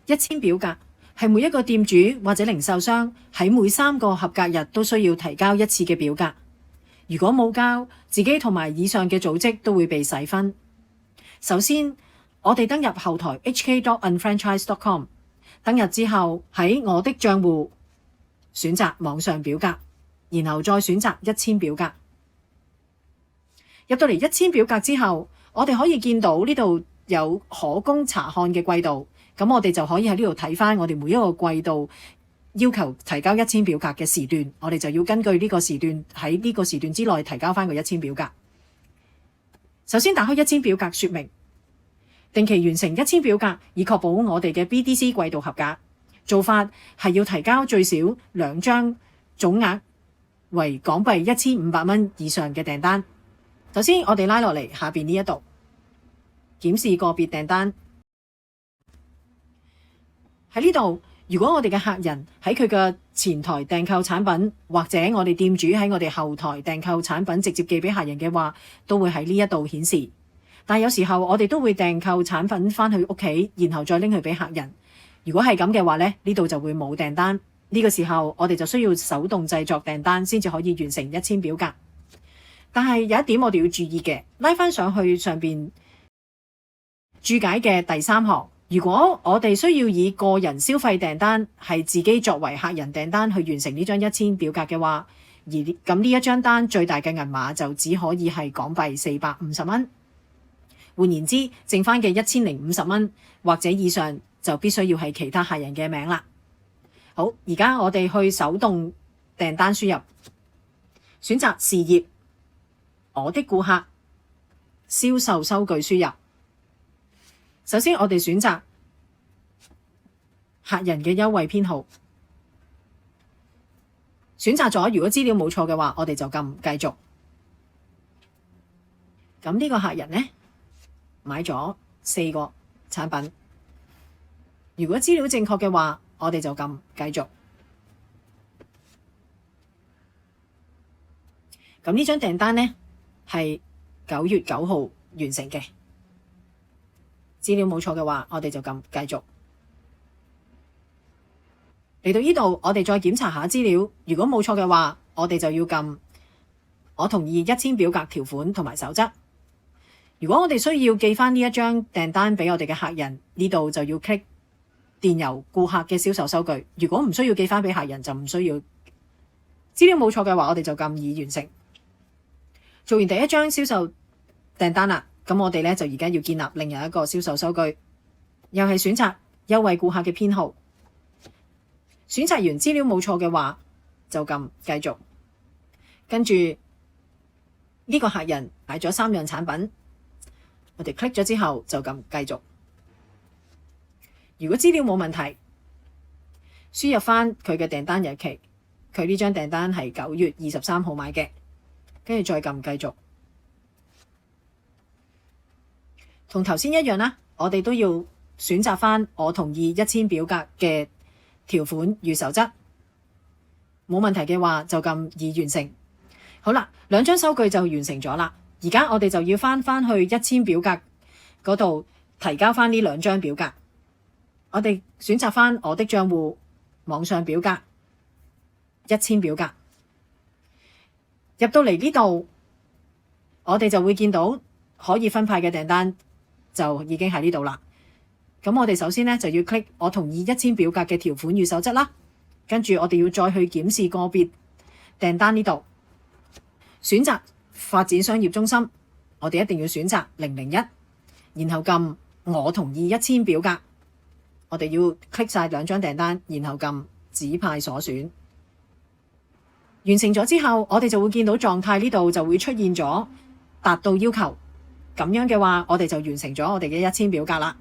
1000表格係每一個店主或者零售商喺每3個合格日都需要提交一次嘅表格。如果冇交，自己同埋以上嘅組織都會被洗分。首先，我哋登入後台 hk.unfranchise.com， 登入之後喺我的帳戶選擇網上表格，然後再選擇1000表格。入到嚟1000表格之後，我哋可以見到呢度有可供查看嘅季度，咁我哋就可以喺呢度睇返我哋每一個季度要求提交1000表格嘅時段，我哋就要根據呢個時段喺呢個時段之內提交返個1000表格。首先打開1000表格說明，定期完成1000表格，以確保我哋嘅 BDC 季度合格。做法係要提交最少2張總額為港幣1500蚊以上嘅訂單。首先我哋拉落嚟下邊呢一度檢視個別訂單。喺呢度，如果我哋嘅客人喺佢嘅前台訂購產品，或者我哋店主喺我哋後台訂購產品直接寄俾客人嘅話，都會喺呢一度顯示。但有時候我哋都會訂購產品返去屋企，然後再拎去俾客人。如果係咁嘅話呢度就會冇訂單。呢個時候我哋就需要手動製作訂單先至可以完成1000表格。但係有一點我哋要注意嘅，拉返上去上邊註解嘅第3行，如果我哋需要以個人消費訂單係自己作為客人訂單去完成呢張1000表格嘅話，而咁呢一張單最大嘅銀碼就只可以係港幣450蚊。換言之，剩返嘅1050蚊或者以上就必須要係其他客人嘅名啦。好，而家我哋去手動訂單輸入，選擇事業，我的顧客，銷售收據輸入。首先我哋選擇客人嘅優惠編號，選擇咗，如果資料冇錯嘅話，我哋就撳繼續。咁呢個客人呢，買咗4個產品，如果資料正確嘅話，我哋就撳繼續。咁呢張訂單呢，係9月9號完成嘅，資料冇錯嘅話，我哋就撳繼續。嚟到呢度，我哋再檢查下資料，如果冇錯嘅話，我哋就要撳我同意1000表格條款同埋守則。如果我哋需要寄返呢一張訂單俾我哋嘅客人，呢度就要 click 電郵顧客嘅銷售收據。如果唔需要寄返俾客人，就唔需要。資料冇錯嘅話，我哋就撳已完成。做完第一張銷售訂單啦，咁我哋咧就而家要建立另一個銷售收據，又係選擇優惠顧客嘅編號。選擇完資料冇錯嘅話，就撳繼續。跟住呢個客人買咗3樣產品，我哋 click 咗之後就撳繼續。如果資料冇問題，輸入返佢嘅訂單日期，佢呢張訂單係9月23號買嘅，跟住再撳繼續。同頭先一樣啦，我哋都要選擇返我同意1000表格嘅條款與守則。冇問題嘅話就撳已完成。好啦，2張收據就完成咗啦。而家我哋就要返去1000表格嗰度提交返呢2張表格。我哋選擇返我的帳戶網上表格1000表格。入到嚟呢度，我哋就會見到可以分派嘅訂單就已經喺呢度啦。咁我哋首先呢，就要 click 我同意1000表格嘅條款與守則啦。跟住我哋要再去檢視個別訂單呢度，選擇發展商業中心，我哋一定要選擇001，然後撳我同意1000表格。我哋要 click 晒2張訂單，然後撳指派所選。完成咗之後，我哋就會見到狀態呢度就會出現咗達到要求。咁樣嘅話，我哋就完成咗我哋嘅1000表格啦。